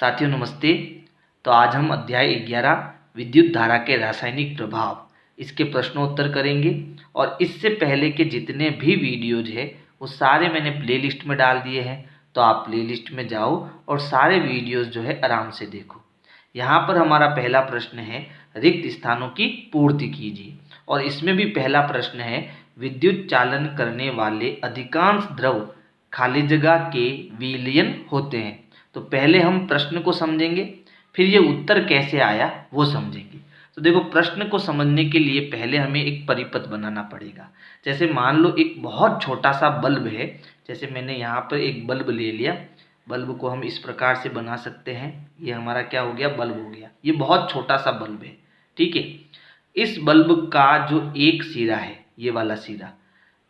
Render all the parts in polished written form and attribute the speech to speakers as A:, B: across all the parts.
A: साथियों नमस्ते। तो आज हम अध्याय 11 विद्युत धारा के रासायनिक प्रभाव इसके प्रश्नोत्तर करेंगे। और इससे पहले के जितने भी वीडियोज है वो सारे मैंने प्लेलिस्ट में डाल दिए हैं, तो आप प्लेलिस्ट में जाओ और सारे वीडियोज जो है आराम से देखो। यहाँ पर हमारा पहला प्रश्न है, रिक्त स्थानों की पूर्ति कीजिए। और इसमें भी पहला प्रश्न है, विद्युत चालन करने वाले अधिकांश द्रव खाली जगह के विलयन होते हैं। तो पहले हम प्रश्न को समझेंगे, फिर ये उत्तर कैसे आया वो समझेंगे। तो देखो, प्रश्न को समझने के लिए पहले हमें एक परिपथ बनाना पड़ेगा। जैसे मान लो एक बहुत छोटा सा बल्ब है, जैसे मैंने यहाँ पर एक बल्ब ले लिया। बल्ब को हम इस प्रकार से बना सकते हैं, ये हमारा क्या हो गया, बल्ब हो गया। ये बहुत छोटा सा बल्ब है, ठीक है। इस बल्ब का जो एक सिरा है, ये वाला सिरा,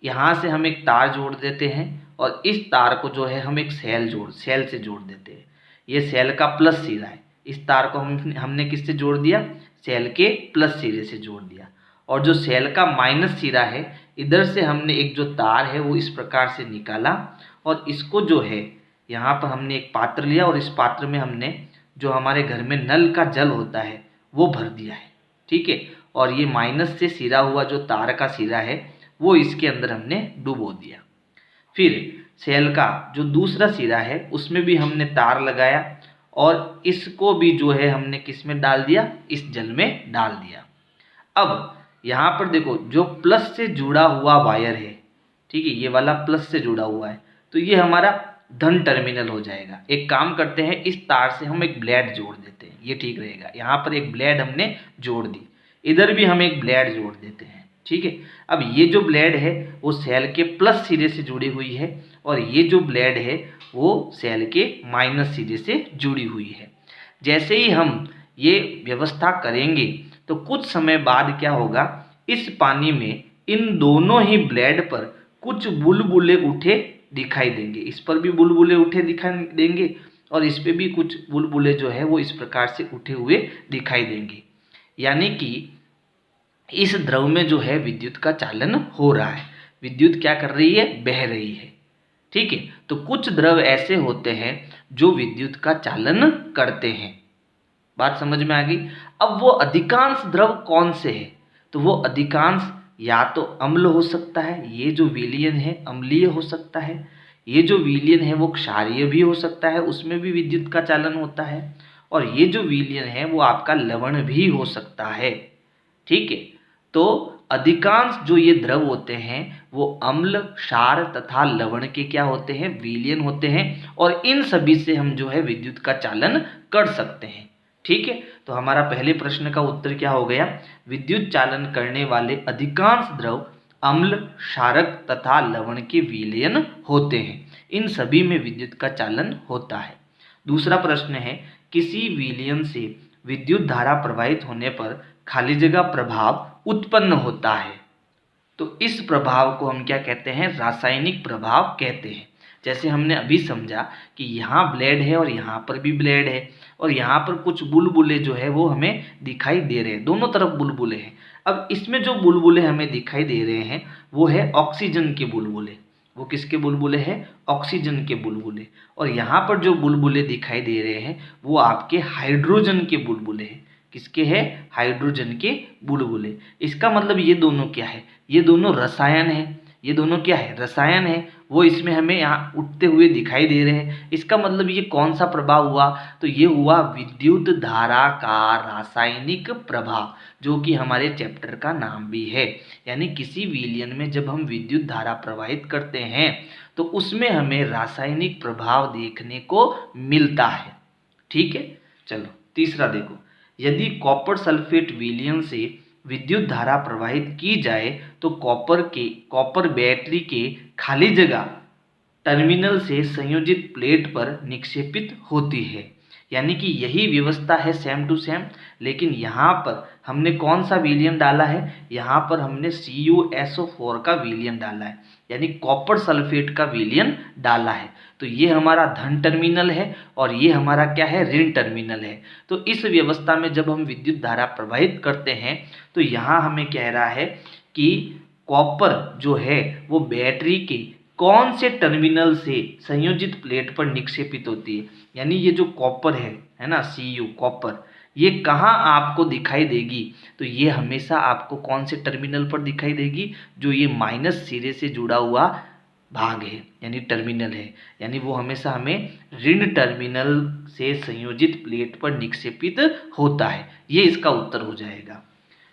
A: यहाँ से हम एक तार जोड़ देते हैं और इस तार को जो है हम एक सेल से जोड़ देते हैं। ये सेल का प्लस सिरा है। इस तार को हमने किससे जोड़ दिया, सेल के प्लस सिरे से जोड़ दिया। और जो सेल का माइनस सिरा है, इधर से हमने एक जो तार है वो इस प्रकार से निकाला और इसको जो है यहाँ पर हमने एक पात्र लिया और इस पात्र में हमने जो हमारे घर में नल का जल होता है वो भर दिया है, ठीक है। और ये माइनस से सिरा हुआ जो तार का सिरा है वो इसके अंदर हमने डुबो दिया। फिर सेल का जो दूसरा सिरा है उसमें भी हमने तार लगाया और इसको भी जो है हमने किस में डाल दिया, इस जल में डाल दिया। अब यहाँ पर देखो, जो प्लस से जुड़ा हुआ वायर है, ठीक है, ये वाला प्लस से जुड़ा हुआ है, तो ये हमारा धन टर्मिनल हो जाएगा। एक काम करते हैं, इस तार से हम एक ब्लेड जोड़ देते हैं, ये ठीक रहेगा। यहाँ पर एक ब्लेड हमने जोड़ दी, इधर भी हम एक ब्लेड जोड़ देते हैं, ठीक है। अब ये जो ब्लेड है वो सेल के प्लस सिरे से जुड़ी हुई है और ये जो ब्लेड है वो सेल के माइनस सिरे से जुड़ी हुई है। जैसे ही हम ये व्यवस्था करेंगे तो कुछ समय बाद क्या होगा, इस पानी में इन दोनों ही ब्लेड पर कुछ बुलबुले उठे दिखाई देंगे। इस पर भी बुलबुले उठे दिखाई देंगे और इस पे भी कुछ बुलबुले जो है वो इस प्रकार से उठे हुए दिखाई देंगे। यानी कि इस द्रव में जो है विद्युत का चालन हो रहा है, विद्युत क्या कर रही है, बह रही है, ठीक है। तो कुछ द्रव ऐसे होते हैं जो विद्युत का चालन करते हैं। बात समझ में आ गई। अब वो अधिकांश द्रव कौन से हैं, तो वो अधिकांश या तो अम्ल हो सकता है, ये जो विलयन है अम्लीय हो सकता है। ये जो विलयन है वो क्षारीय भी हो सकता है, उसमें भी विद्युत का चालन होता है। और ये जो विलयन है वो आपका लवण भी हो सकता है, ठीक है। तो अधिकांश जो ये द्रव होते हैं वो अम्ल, क्षार तथा लवण के क्या होते हैं, विलयन होते हैं। और इन सभी से हम जो है विद्युत का चालन कर सकते हैं, ठीक है। तो हमारा पहले प्रश्न का उत्तर क्या हो गया, विद्युत चालन करने वाले अधिकांश द्रव अम्ल, क्षारक तथा लवण के विलयन होते हैं। इन सभी में विद्युत का चालन होता है। दूसरा प्रश्न है, किसी विलयन से विद्युत धारा प्रवाहित होने पर खाली जगह प्रभाव उत्पन्न होता है। तो इस प्रभाव को हम क्या कहते हैं, रासायनिक प्रभाव कहते हैं। जैसे हमने अभी समझा कि यहाँ ब्लेड है और यहाँ पर भी ब्लेड है और यहाँ पर कुछ बुलबुले जो है वो हमें दिखाई दे रहे हैं, दोनों तरफ बुलबुले हैं। अब इसमें जो बुलबुले हमें दिखाई दे रहे हैं वो है ऑक्सीजन के बुलबुले। वो किसके बुलबुले हैं, ऑक्सीजन के बुलबुले। और यहाँ पर जो बुलबुले दिखाई दे रहे हैं वो आपके हाइड्रोजन के बुलबुले हैं। किसके हैं, हाइड्रोजन के बुलबुले। इसका मतलब ये दोनों क्या है, ये दोनों रसायन है। ये दोनों क्या है, रसायन है। वो इसमें हमें यहाँ उठते हुए दिखाई दे रहे हैं। इसका मतलब ये कौन सा प्रभाव हुआ, तो ये हुआ विद्युत धारा का रासायनिक प्रभाव, जो कि हमारे चैप्टर का नाम भी है। यानी किसी विलयन में जब हम विद्युत धारा प्रवाहित करते हैं तो उसमें हमें रासायनिक प्रभाव देखने को मिलता है, ठीक है। चलो तीसरा देखो, यदि कॉपर सल्फेट विलयन से विद्युत धारा प्रवाहित की जाए तो कॉपर बैटरी के खाली जगह टर्मिनल से संयोजित प्लेट पर निक्षेपित होती है। यानी कि यही व्यवस्था है सेम टू सेम, लेकिन यहाँ पर हमने कौन सा विलयन डाला है, यहाँ पर हमने CuSO4 का विलयन डाला है, यानी कॉपर सल्फेट का विलयन डाला है। तो ये हमारा धन टर्मिनल है और ये हमारा क्या है, ऋण टर्मिनल है। तो इस व्यवस्था में जब हम विद्युत धारा प्रवाहित करते हैं तो यहाँ हमें कह रहा है कि कॉपर जो है वो बैटरी के कौन से टर्मिनल से संयोजित प्लेट पर निक्षेपित होती है। यानी ये जो कॉपर है ना, Cu कॉपर, ये कहाँ आपको दिखाई देगी, तो ये हमेशा आपको कौन से टर्मिनल पर दिखाई देगी, जो ये माइनस सिरे से जुड़ा हुआ भाग है यानी टर्मिनल है, यानी वो हमेशा हमें ऋण टर्मिनल से संयोजित प्लेट पर निक्षेपित होता है। ये इसका उत्तर हो जाएगा।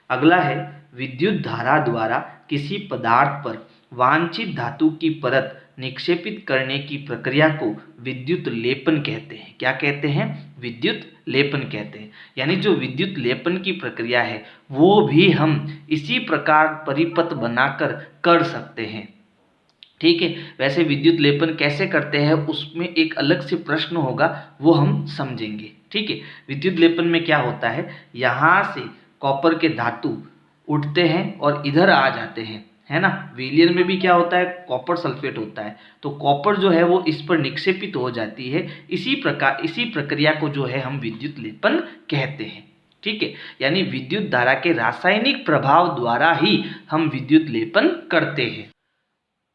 A: अगला है, विद्युत धारा द्वारा किसी पदार्थ पर वांछित धातु की परत निक्षेपित करने की प्रक्रिया को विद्युत लेपन कहते हैं। क्या कहते हैं? विद्युत लेपन कहते हैं। यानी जो विद्युत लेपन की प्रक्रिया है वो भी हम इसी प्रकार परिपथ बनाकर कर सकते हैं। ठीक है, वैसे विद्युत लेपन कैसे करते हैं उसमें एक अलग से प्रश्न होगा, वो हम समझेंगे। ठीक है, विद्युत लेपन में क्या होता है, यहाँ से कॉपर के धातु उठते हैं और इधर आ जाते हैं, है ना। विलियन में भी क्या होता है, कॉपर सल्फेट होता है, तो कॉपर जो है वो इस पर निक्षेपित हो जाती है। इसी प्रक्रिया को जो है हम विद्युत लेपन कहते हैं। ठीक है, यानी विद्युत धारा के रासायनिक प्रभाव द्वारा ही हम विद्युत लेपन करते हैं।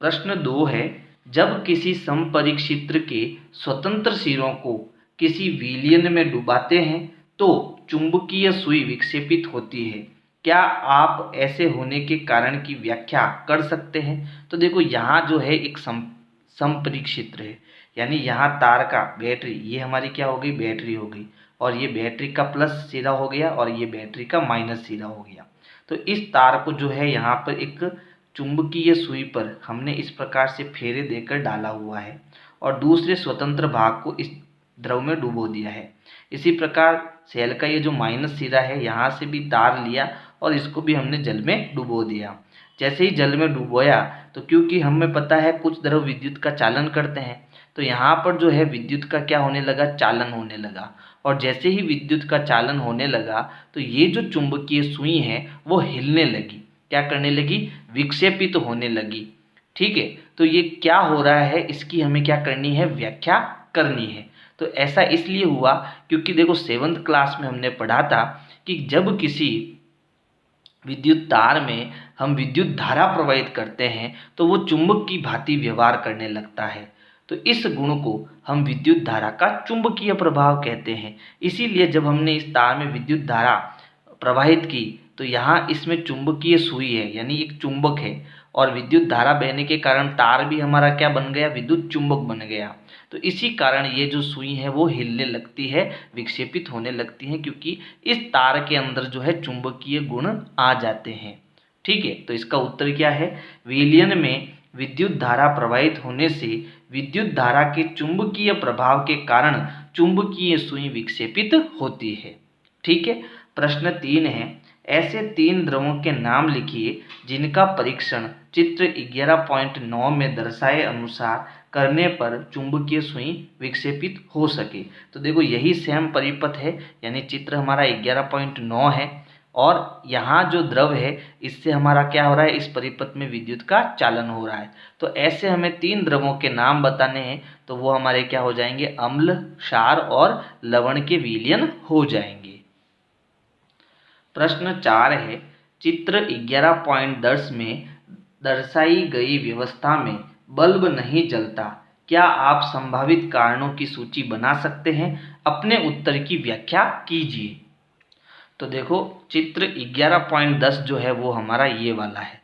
A: प्रश्न 2 है, जब किसी समपरिक्षेत्र के स्वतंत्र सिरों को किसी विलयन में डुबाते हैं तो चुंबकीय सुई विक्षेपित होती है। क्या आप ऐसे होने के कारण की व्याख्या कर सकते हैं? तो देखो यहाँ जो है एक समपरिक्षेत्र है, यानी यहाँ तार का बैटरी, ये हमारी क्या हो गई, बैटरी हो गई, और ये बैटरी का प्लस सिरा हो गया और ये बैटरी का माइनस सिरा हो गया। तो इस तार को जो है यहाँ पर एक चुंबकीय सुई पर हमने इस प्रकार से फेरे देकर डाला हुआ है और दूसरे स्वतंत्र भाग को इस द्रव में डुबो दिया है। इसी प्रकार सेल का ये जो माइनस सिरा है, यहाँ से भी तार लिया और इसको भी हमने जल में डुबो दिया। जैसे ही जल में डुबोया तो क्योंकि हमें पता है कुछ द्रव विद्युत का चालन करते हैं, तो यहाँ पर जो है विद्युत का क्या होने लगा, चालन होने लगा। और जैसे ही विद्युत का चालन होने लगा तो ये जो चुंबकीय सुई है वो हिलने लगी, क्या करने लगी, विक्षेपित होने लगी। ठीक है, तो ये क्या हो रहा है इसकी हमें क्या करनी है, व्याख्या करनी है। तो ऐसा इसलिए हुआ क्योंकि देखो 7th क्लास में हमने पढ़ा था कि जब किसी विद्युत तार में हम विद्युत धारा प्रवाहित करते हैं तो वो चुंबक की भांति व्यवहार करने लगता है। तो इस गुण को हम विद्युत धारा का चुंबकीय प्रभाव कहते हैं। इसीलिए जब हमने इस तार में विद्युत धारा प्रवाहित की तो यहाँ इसमें चुंबकीय सुई है, यानी एक चुंबक है, और विद्युत धारा बहने के कारण तार भी हमारा क्या बन गया, विद्युत चुंबक बन गया। तो इसी कारण ये जो सुई है वो हिलने लगती है, विक्षेपित होने लगती है, क्योंकि इस तार के अंदर जो है चुंबकीय गुण आ जाते हैं। ठीक है, तो इसका उत्तर क्या है, विलयन में विद्युत धारा प्रवाहित होने से विद्युत धारा के चुंबकीय प्रभाव के कारण चुंबकीय सुई विक्षेपित होती है। ठीक है, प्रश्न 3 है, ऐसे 3 द्रवों के नाम लिखिए जिनका परीक्षण चित्र 11.9 में दर्शाए अनुसार करने पर चुंबकीय सुई विक्षेपित हो सके। तो देखो यही सेम परिपथ है, यानी चित्र हमारा 11.9 है और यहाँ जो द्रव है इससे हमारा क्या हो रहा है, इस परिपथ में विद्युत का चालन हो रहा है। तो ऐसे हमें 3 द्रवों के नाम बताने हैं, तो वो हमारे क्या हो जाएंगे, अम्ल, क्षार और लवण के विलयन हो जाएंगे। प्रश्न 4 है, चित्र 11.10 में दर्शाई गई व्यवस्था में बल्ब नहीं जलता, क्या आप संभावित कारणों की सूची बना सकते हैं? अपने उत्तर की व्याख्या कीजिए। तो देखो चित्र 11.10 जो है वो हमारा ये वाला है।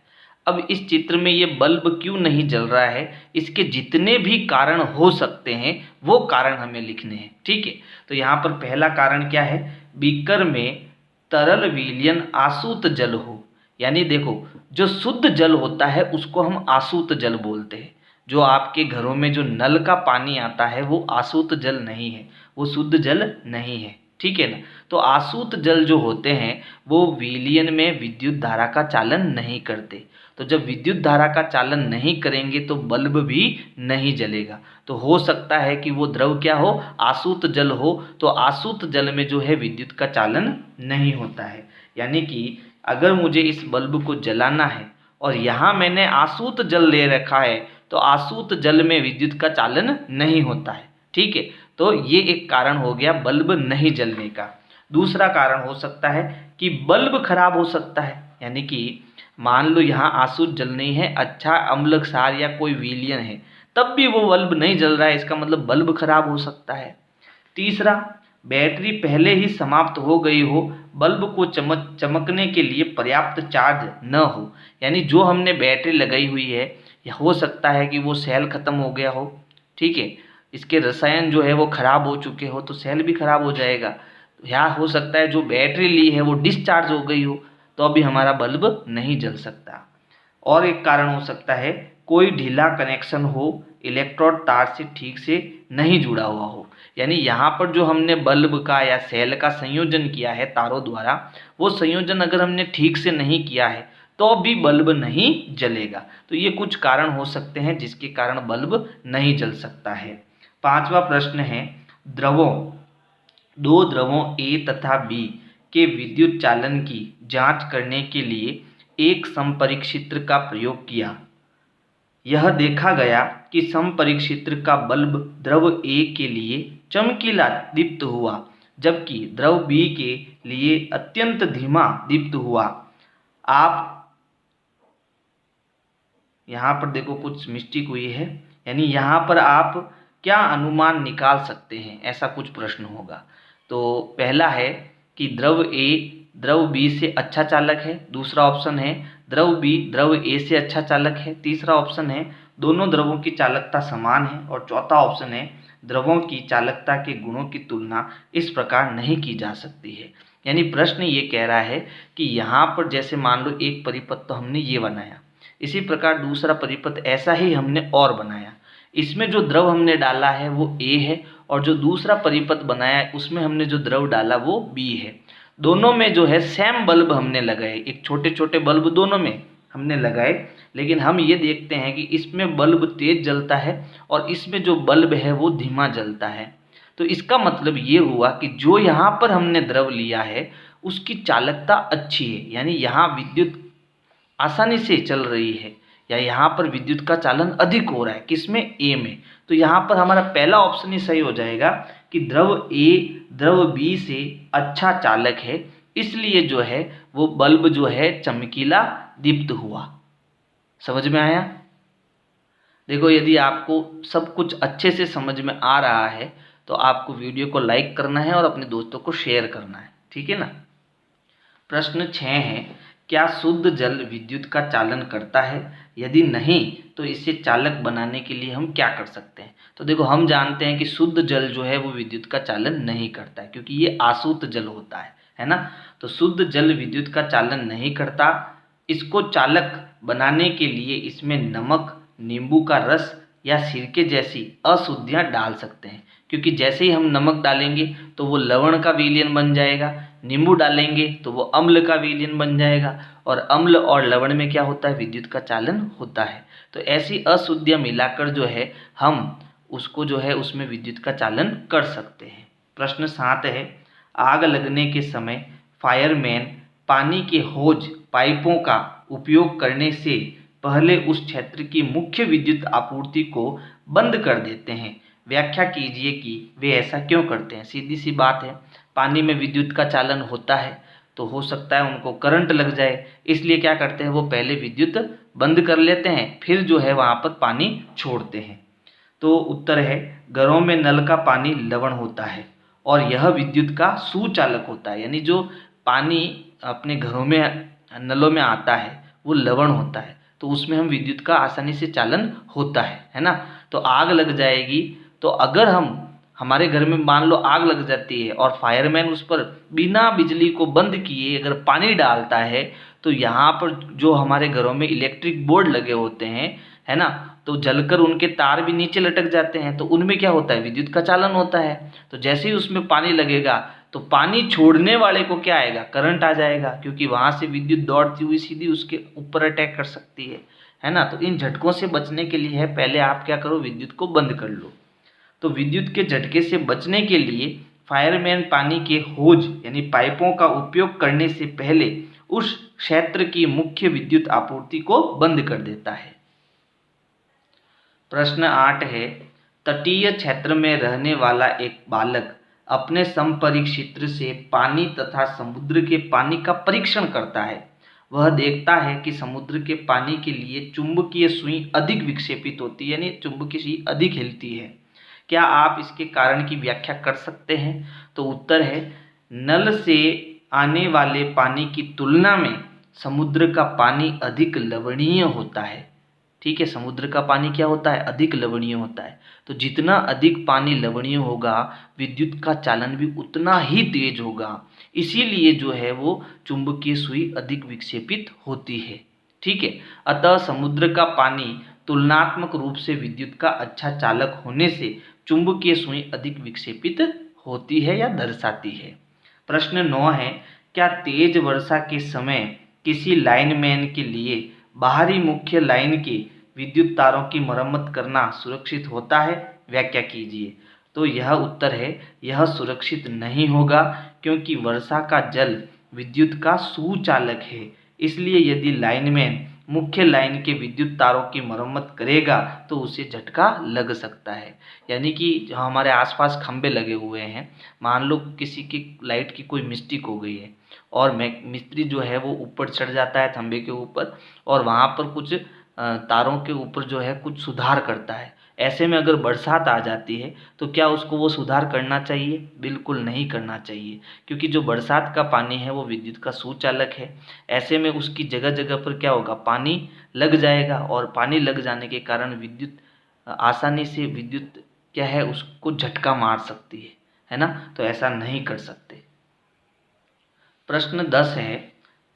A: अब इस चित्र में ये बल्ब क्यों नहीं जल रहा है, इसके जितने भी कारण हो सकते हैं वो कारण हमें लिखने हैं। ठीक है, तो यहाँ पर पहला कारण क्या है, बीकर में तरल विलयन आसूत जल हो। यानी देखो जो शुद्ध जल होता है उसको हम आसूत जल बोलते हैं। जो आपके घरों में जो नल का पानी आता है वो आसूत जल नहीं है, वो शुद्ध जल नहीं है। ठीक है ना, तो आसूत जल जो होते हैं वो विलयन में विद्युत धारा का चालन नहीं करते। तो जब विद्युत धारा का चालन नहीं करेंगे तो बल्ब भी नहीं जलेगा। तो हो सकता है कि वो द्रव क्या हो, आसूत जल हो। तो आसूत जल में जो है विद्युत का चालन नहीं होता है। यानी कि अगर मुझे इस बल्ब को जलाना है और यहाँ मैंने आसूत जल ले रखा है तो आसूत जल में विद्युत का चालन नहीं होता है। ठीक है, तो ये एक कारण हो गया बल्ब नहीं जलने का। दूसरा कारण हो सकता है कि बल्ब खराब हो सकता है, यानी कि मान लो यहाँ आसुत जल नहीं है, अच्छा अम्ल क्षार या कोई विलयन है, तब भी वो बल्ब नहीं जल रहा है, इसका मतलब बल्ब खराब हो सकता है। तीसरा, बैटरी पहले ही समाप्त हो गई हो, बल्ब को चमकने के लिए पर्याप्त चार्ज न हो, यानी जो हमने बैटरी लगाई हुई है हो सकता है कि वो सेल खत्म हो गया हो, ठीक है, इसके रसायन जो है वो खराब हो चुके हो तो सेल भी खराब हो जाएगा। या हो सकता है जो बैटरी ली है वो डिस्चार्ज हो गई हो, तो अभी हमारा बल्ब नहीं जल सकता। और एक कारण हो सकता है कोई ढीला कनेक्शन हो, इलेक्ट्रोड तार से ठीक से नहीं जुड़ा हुआ हो, यानी यहाँ पर जो हमने बल्ब का या सेल का संयोजन किया है तारों द्वारा, वो संयोजन अगर हमने ठीक से नहीं किया है तो भी बल्ब नहीं जलेगा। तो ये कुछ कारण हो सकते हैं जिसके कारण बल्ब नहीं जल सकता है। पांचवा प्रश्न है, दो द्रवों ए तथा बी के विद्युत चालन की जांच करने के लिए एक संपरीक्षित्र का प्रयोग किया। यह देखा गया कि संपरीक्षित्र का बल्ब द्रव ए के लिए चमकीला दीप्त हुआ, जबकि द्रव बी के लिए अत्यंत धीमा दीप्त हुआ। आप यहाँ पर देखो कुछ मिस्टेक हुई है, यानी यहाँ पर आप क्या अनुमान निकाल सकते हैं, ऐसा कुछ प्रश्न होगा। तो पहला है कि द्रव ए द्रव बी से अच्छा चालक है, दूसरा ऑप्शन है द्रव बी द्रव ए से अच्छा चालक है, तीसरा ऑप्शन है दोनों द्रवों की चालकता समान है, और चौथा ऑप्शन है द्रवों की चालकता के गुणों की तुलना इस प्रकार नहीं की जा सकती है। यानी प्रश्न ये कह रहा है कि यहाँ पर जैसे मान लो एक परिपथ तो हमने ये बनाया, इसी प्रकार दूसरा परिपथ ऐसा ही हमने और बनाया, इसमें जो द्रव हमने डाला है वो ए है, और जो दूसरा परिपथ बनाया है उसमें हमने जो द्रव डाला वो बी है। दोनों में जो है सेम बल्ब हमने लगाए, एक छोटे छोटे बल्ब दोनों में हमने लगाए, लेकिन हम ये देखते हैं कि इसमें बल्ब तेज जलता है और इसमें जो बल्ब है वो धीमा जलता है। तो इसका मतलब ये हुआ कि जो यहाँ पर हमने द्रव लिया है उसकी चालकता अच्छी है, यानी यहाँ विद्युत आसानी से चल रही है, या यहाँ पर विद्युत का चालन अधिक हो रहा है, किसमें, ए में। तो यहाँ पर हमारा पहला ऑप्शन ही सही हो जाएगा कि द्रव ए द्रव बी से अच्छा चालक है, इसलिए जो है वो बल्ब जो है चमकीला दीप्त हुआ। समझ में आया? देखो, यदि आपको सब कुछ अच्छे से समझ में आ रहा है तो आपको वीडियो को लाइक करना है और अपने दोस्तों को शेयर करना है, ठीक है ना। प्रश्न 6 है, क्या शुद्ध जल विद्युत का चालन करता है? यदि नहीं तो इसे चालक बनाने के लिए हम क्या कर सकते हैं? तो देखो, हम जानते हैं कि शुद्ध जल जो है वो विद्युत का चालन नहीं करता है, क्योंकि ये आसूत जल होता है ना। तो शुद्ध जल विद्युत का चालन नहीं करता। इसको चालक बनाने के लिए इसमें नमक, नींबू का रस या सिरके जैसी अशुद्धियाँ डाल सकते हैं, क्योंकि जैसे ही हम नमक डालेंगे तो वो लवण का विलयन बन जाएगा, नींबू डालेंगे तो वो अम्ल का विलयन बन जाएगा, और अम्ल और लवण में क्या होता है, विद्युत का चालन होता है। तो ऐसी अशुद्धियाँ मिलाकर जो है हम उसको जो है उसमें विद्युत का चालन कर सकते हैं। प्रश्न 7 है, आग लगने के समय फायरमैन पानी के होज पाइपों का उपयोग करने से पहले उस क्षेत्र की मुख्य विद्युत आपूर्ति को बंद कर देते हैं। व्याख्या कीजिए कि वे ऐसा क्यों करते हैं। सीधी सी बात है, पानी में विद्युत का चालन होता है तो हो सकता है उनको करंट लग जाए, इसलिए क्या करते हैं वो पहले विद्युत बंद कर लेते हैं, फिर जो है वहाँ पर पानी छोड़ते हैं। तो उत्तर है, घरों में नल का पानी लवण होता है और यह विद्युत का सुचालक होता है, यानी जो पानी अपने घरों में नलों में आता है वो लवण होता है, तो उसमें हम विद्युत का आसानी से चालन होता है ना। तो आग लग जाएगी, तो अगर हमारे घर में मान लो आग लग जाती है और फायरमैन उस पर बिना बिजली को बंद किए अगर पानी डालता है, तो यहाँ पर जो हमारे घरों में इलेक्ट्रिक बोर्ड लगे होते हैं, है ना, तो जलकर उनके तार भी नीचे लटक जाते हैं, तो उनमें क्या होता है, विद्युत का चालन होता है। तो जैसे ही उसमें पानी लगेगा तो पानी छोड़ने वाले को क्या आएगा, करंट आ जाएगा, क्योंकि वहाँ से विद्युत दौड़ती हुई सीधी उसके ऊपर अटैक कर सकती है ना। तो इन झटकों से बचने के लिए है, पहले आप क्या करो, विद्युत को बंद कर लो। तो विद्युत के झटके से बचने के लिए फायरमैन पानी के होज यानी पाइपों का उपयोग करने से पहले उस क्षेत्र की मुख्य विद्युत आपूर्ति को बंद कर देता है। प्रश्न 8 है, तटीय क्षेत्र में रहने वाला एक बालक अपने संपरीक्षित्र से पानी तथा समुद्र के पानी का परीक्षण करता है। वह देखता है कि समुद्र के पानी के लिए चुंबकीय सुई अधिक विक्षेपित होती है, यानी चुंबकीय सुई अधिक हिलती है। क्या आप इसके कारण की व्याख्या कर सकते हैं? तो उत्तर है, नल से आने वाले पानी की तुलना में समुद्र का पानी अधिक लवणीय होता है। ठीक है, समुद्र का पानी क्या होता है? अधिक लवणीय होता है। तो जितना अधिक पानी लवणीय होगा, विद्युत का चालन भी उतना ही तेज होगा। इसीलिए जो है वो चुंबकीय सुई अधिक विक्षेपित होती है। ठीक है, अतः समुद्र का पानी तुलनात्मक रूप से विद्युत का अच्छा चालक होने से चुंबकीय सुई अधिक विक्षेपित होती है या दर्शाती है। प्रश्न 9 है, क्या तेज वर्षा के समय किसी लाइनमैन के लिए बाहरी मुख्य लाइन के विद्युत तारों की मरम्मत करना सुरक्षित होता है? व्याख्या कीजिए। तो यह उत्तर है, यह सुरक्षित नहीं होगा, क्योंकि वर्षा का जल विद्युत का सुचालक है। इसलिए यदि लाइनमैन मुख्य लाइन के विद्युत तारों की मरम्मत करेगा तो उसे झटका लग सकता है। यानी कि जो हमारे आसपास खंबे लगे हुए हैं, मान लो किसी की लाइट की कोई मिस्टेक हो गई है और मिस्त्री जो है वो ऊपर चढ़ जाता है खंबे के ऊपर और वहाँ पर कुछ तारों के ऊपर जो है कुछ सुधार करता है। ऐसे में अगर बरसात आ जाती है तो क्या उसको वो सुधार करना चाहिए? बिल्कुल नहीं करना चाहिए, क्योंकि जो बरसात का पानी है वो विद्युत का सुचालक है। ऐसे में उसकी जगह जगह पर क्या होगा? पानी लग जाएगा और पानी लग जाने के कारण विद्युत आसानी से विद्युत क्या है उसको झटका मार सकती है ना? तो ऐसा नहीं कर सकते। प्रश्न 10 है,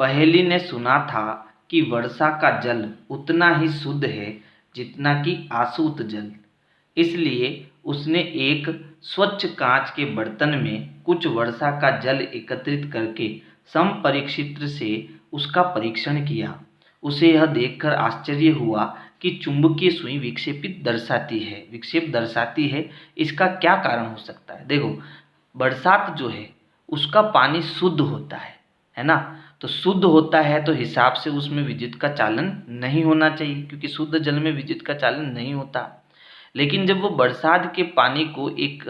A: पहेली ने सुना था कि वर्षा का जल उतना ही शुद्ध है जितना कि आसूत जल। इसलिए उसने एक स्वच्छ कांच के बर्तन में कुछ वर्षा का जल एकत्रित करके समपरीक्षित्र से उसका परीक्षण किया। उसे यह देखकर आश्चर्य हुआ कि चुंबकीय सुई विक्षेप दर्शाती है। इसका क्या कारण हो सकता है? देखो, बरसात जो है उसका पानी शुद्ध होता है ना? तो शुद्ध होता है तो हिसाब से उसमें विद्युत का चालन नहीं होना चाहिए, क्योंकि शुद्ध जल में विद्युत का चालन नहीं होता। लेकिन जब वो बरसात के पानी को एक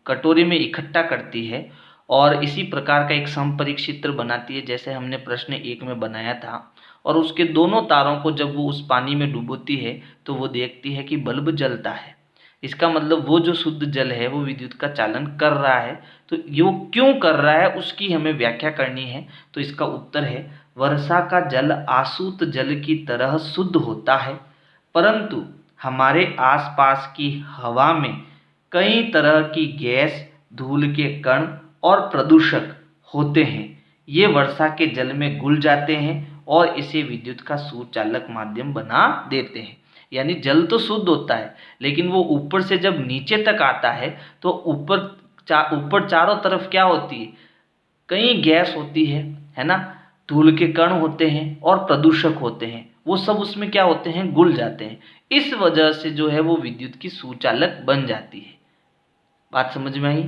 A: कटोरे में इकट्ठा करती है और इसी प्रकार का एक समपरीक्षित्र बनाती है, जैसे हमने प्रश्न 1 में बनाया था, और उसके दोनों तारों को जब वो उस पानी में डुबोती है तो वो देखती है कि बल्ब जलता है। इसका मतलब वो जो शुद्ध जल है वो विद्युत का चालन कर रहा है। तो ये क्यों कर रहा है उसकी हमें व्याख्या करनी है। तो इसका उत्तर है, वर्षा का जल आसूत जल की तरह शुद्ध होता है, परंतु हमारे आसपास की हवा में कई तरह की गैस, धूल के कण और प्रदूषक होते हैं। ये वर्षा के जल में घुल जाते हैं और इसे विद्युत का सुचालक माध्यम बना देते हैं। यानी जल तो शुद्ध होता है, लेकिन वो ऊपर से जब नीचे तक आता है तो ऊपर चारों तरफ क्या होती है? कई गैस होती है ना? धूल के कण होते हैं और प्रदूषक होते हैं, वो सब उसमें क्या होते हैं? घुल जाते हैं। इस वजह से जो है वो विद्युत की सुचालक बन जाती है। बात समझ में आई?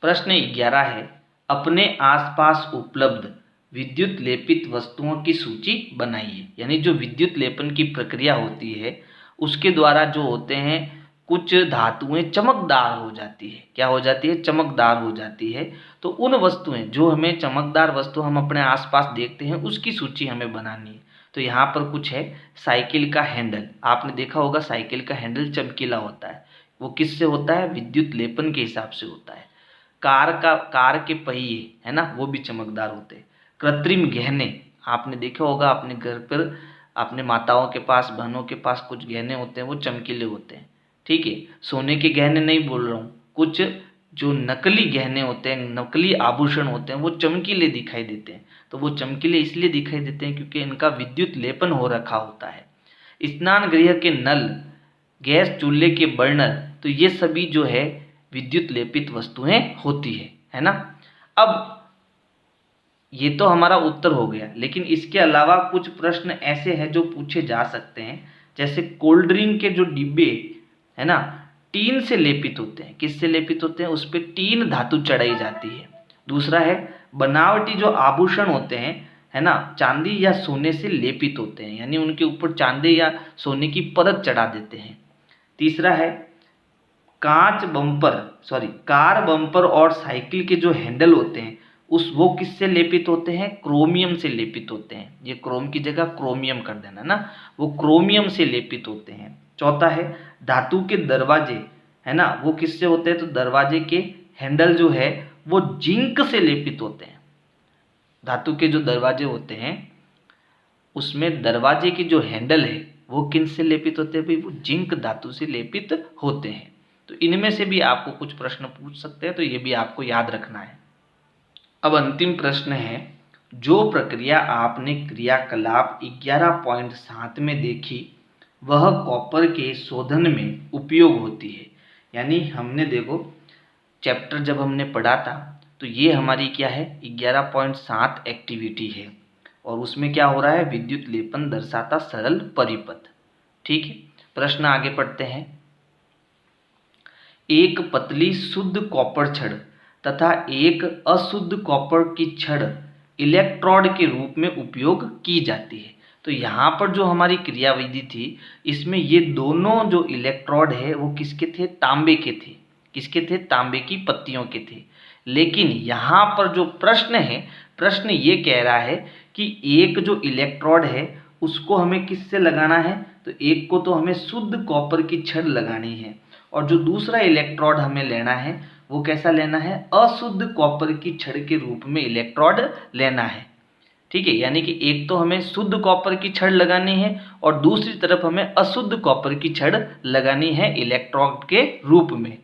A: प्रश्न 11 है, अपने आसपास उपलब्ध विद्युत लेपित वस्तुओं की सूची बनाइए। यानी जो विद्युत लेपन की प्रक्रिया होती है उसके द्वारा जो होते हैं कुछ धातुएं चमकदार हो जाती है। क्या हो जाती है? चमकदार हो जाती है। तो उन वस्तुएं जो हमें चमकदार वस्तु हम अपने आसपास देखते हैं उसकी सूची हमें बनानी है। तो यहाँ पर कुछ है, साइकिल का हैंडल। आपने देखा होगा साइकिल का हैंडल चमकीला होता है। वो किससे होता है? विद्युत लेपन के हिसाब से होता है। कार के पहिए है ना, वो भी चमकदार होते हैं। कृत्रिम गहने, आपने देखा होगा अपने घर पर, अपने माताओं के पास, बहनों के पास कुछ गहने होते हैं वो चमकीले होते हैं। ठीक है, सोने के गहने नहीं बोल रहा हूँ, कुछ जो नकली गहने होते हैं, नकली आभूषण होते हैं, वो चमकीले दिखाई देते हैं। तो वो चमकीले इसलिए दिखाई देते हैं क्योंकि इनका विद्युत लेपन हो रखा होता है। स्नान गृह के नल, गैस चूल्हे के बर्नर, तो ये सभी जो है विद्युत लेपित वस्तुएं होती है ना? अब ये तो हमारा उत्तर हो गया, लेकिन इसके अलावा कुछ प्रश्न ऐसे हैं जो पूछे जा सकते हैं। जैसे कोल्ड ड्रिंक के जो डिब्बे है ना, टीन से लेपित होते हैं। किससे लेपित होते हैं? उस पर टीन धातु चढ़ाई जाती है। दूसरा है, बनावटी जो आभूषण होते हैं है ना, चांदी या सोने से लेपित होते हैं, यानी उनके ऊपर चांदी या सोने की परत चढ़ा देते हैं। तीसरा है, कार बम्पर और साइकिल के जो हैंडल होते हैं वो किससे लेपित होते हैं? क्रोमियम से लेपित होते हैं। ये क्रोम की जगह क्रोमियम कर देना ना, वो क्रोमियम से लेपित होते हैं। चौथा है धातु के दरवाजे, है ना, वो किससे होते हैं? तो दरवाजे के हैंडल जो है वो जिंक से लेपित होते हैं। धातु के जो दरवाजे होते हैं उसमें दरवाजे की जो हैंडल है वो किन से लेपित होते हैं भाई? वो जिंक धातु से लेपित होते हैं। तो इनमें से भी आपको कुछ प्रश्न पूछ सकते हैं, तो ये भी आपको याद रखना है। अब अंतिम प्रश्न है, जो प्रक्रिया आपने क्रियाकलाप 11.7 में देखी वह कॉपर के शोधन में उपयोग होती है। यानी हमने देखो चैप्टर जब हमने पढ़ा था तो ये हमारी क्या है? 11.7 एक्टिविटी है और उसमें क्या हो रहा है? विद्युत लेपन दर्शाता सरल परिपथ। ठीक है, प्रश्न आगे पढ़ते हैं। एक पतली शुद्ध कॉपर छड़ तथा एक अशुद्ध कॉपर की छड़ इलेक्ट्रोड के रूप में उपयोग की जाती है। तो यहाँ पर जो हमारी क्रियाविधि थी इसमें ये दोनों जो इलेक्ट्रोड है वो किसके थे? तांबे के थे। किसके थे? तांबे की पत्तियों के थे। लेकिन यहाँ पर जो प्रश्न है, प्रश्न ये कह रहा है कि एक जो इलेक्ट्रोड है उसको हमें किससे लगाना है? तो एक को तो हमें शुद्ध कॉपर की छड़ लगानी है और जो दूसरा इलेक्ट्रोड हमें लेना है वो कैसा लेना है? अशुद्ध कॉपर की छड़ के रूप में इलेक्ट्रोड लेना है। ठीक है, यानी कि एक तो हमें शुद्ध कॉपर की छड़ लगानी है और दूसरी तरफ हमें अशुद्ध कॉपर की छड़ लगानी है इलेक्ट्रोड के रूप में।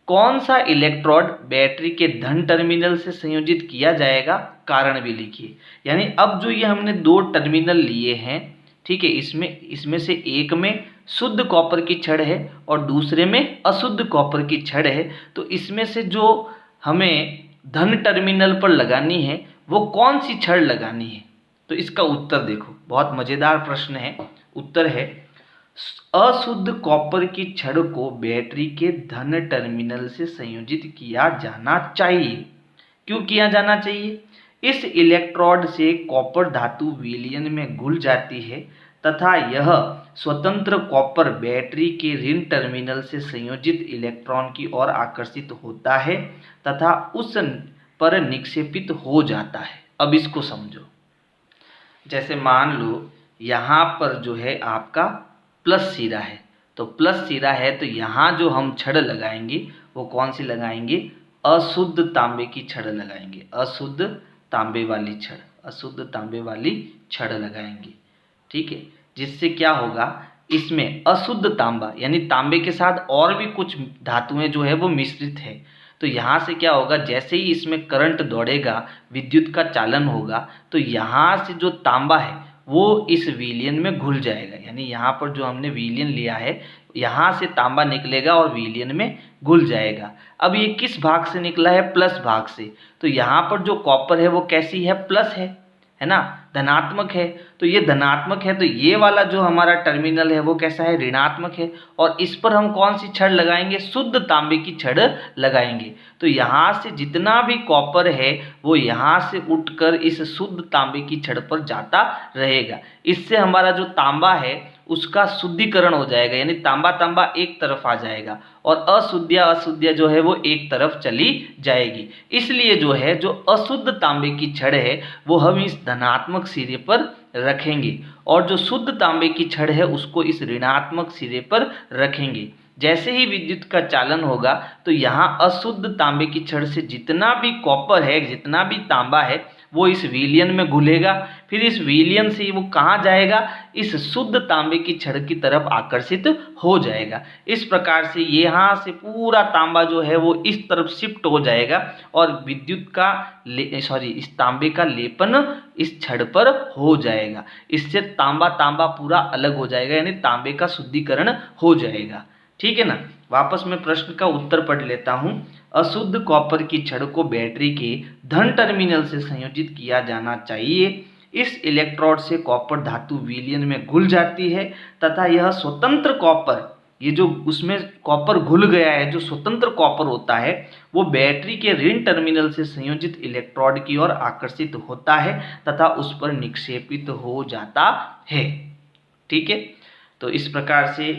A: कौन सा इलेक्ट्रोड बैटरी के धन टर्मिनल से संयोजित किया जाएगा? कारण भी लिखिए। यानी अब जो ये हमने दो टर्मिनल लिए हैं, ठीक है, इसमें से एक में शुद्ध कॉपर की छड़ है और दूसरे में अशुद्ध कॉपर की छड़ है। तो इसमें से जो हमें धन टर्मिनल पर लगानी है वो कौन सी छड़ लगानी है? तो इसका उत्तर देखो, बहुत मजेदार प्रश्न है। उत्तर है अशुद्ध कॉपर की छड़ को बैटरी के धन टर्मिनल से संयोजित किया जाना चाहिए। क्यों किया जाना चाहिए? इस इलेक्ट्रोड से कॉपर धातु विलयन में घुल जाती है तथा यह स्वतंत्र कॉपर बैटरी के ऋण टर्मिनल से संयोजित इलेक्ट्रॉन की ओर आकर्षित होता है तथा उस पर निक्षेपित हो जाता है। अब इसको समझो। जैसे मान लो यहाँ पर जो है आपका प्लस सिरा है, तो प्लस सिरा है तो यहाँ जो हम छड़ लगाएंगे वो कौन सी लगाएंगे? अशुद्ध तांबे की छड़ लगाएंगे। अशुद्ध तांबे वाली छड़, अशुद्ध तांबे वाली छड़ लगाएंगे। ठीक है, जिससे क्या होगा? इसमें अशुद्ध तांबा यानी तांबे के साथ और भी कुछ धातुएं जो है वो मिश्रित है। तो यहाँ से क्या होगा? जैसे ही इसमें करंट दौड़ेगा, विद्युत का चालन होगा, तो यहाँ से जो तांबा है वो इस विलयन में घुल जाएगा। यानी यहाँ पर जो हमने विलयन लिया है यहाँ से तांबा निकलेगा और विलयन में घुल जाएगा। अब ये किस भाग से निकला है? प्लस भाग से। तो यहाँ पर जो कॉपर है वो कैसी है? प्लस है ना, धनात्मक है। तो ये धनात्मक है तो ये वाला जो हमारा टर्मिनल है वो कैसा है? ऋणात्मक है। और इस पर हम कौन सी छड़ लगाएंगे? शुद्ध तांबे की छड़ लगाएंगे। तो यहाँ से जितना भी कॉपर है वो यहाँ से उठकर इस शुद्ध तांबे की छड़ पर जाता रहेगा। इससे हमारा जो तांबा है उसका शुद्धिकरण हो जाएगा, यानी तांबा तांबा एक तरफ आ जाएगा और अशुद्ध जो है वो एक तरफ चली जाएगी। इसलिए जो है जो अशुद्ध तांबे की छड़ है वो हम इस धनात्मक सिरे पर रखेंगे और जो शुद्ध तांबे की छड़ है उसको इस ऋणात्मक सिरे पर रखेंगे। जैसे ही विद्युत का चालन होगा तो यहाँ अशुद्ध तांबे की छड़ से जितना भी कॉपर है, जितना भी तांबा है वो इस विलयन में घुलेगा। फिर इस विलयन से वो कहाँ जाएगा? इस शुद्ध तांबे की छड़ की तरफ आकर्षित हो जाएगा। इस प्रकार से यहाँ से पूरा तांबा जो है वो इस तरफ शिफ्ट हो जाएगा और विद्युत का इस तांबे का लेपन इस छड़ पर हो जाएगा। इससे तांबा तांबा पूरा अलग हो जाएगा, यानी तांबे का शुद्धिकरण हो जाएगा। ठीक है ना। वापस मैं प्रश्न का उत्तर पढ़ लेता हूँ। अशुद्ध कॉपर की छड़ को बैटरी के धन टर्मिनल से संयोजित किया जाना चाहिए। इस इलेक्ट्रोड से कॉपर धातु विलयन में घुल जाती है तथा यह स्वतंत्र कॉपर, ये जो उसमें कॉपर घुल गया है, जो स्वतंत्र कॉपर होता है वो बैटरी के ऋण टर्मिनल से संयोजित इलेक्ट्रोड की ओर आकर्षित होता है तथा उस पर निक्षेपित हो जाता है। ठीक है, तो इस प्रकार से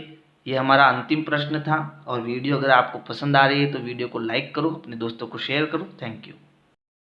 A: ये हमारा अंतिम प्रश्न था। और वीडियो अगर आपको पसंद आ रही है तो वीडियो को लाइक करो, अपने दोस्तों को शेयर करो। Thank you.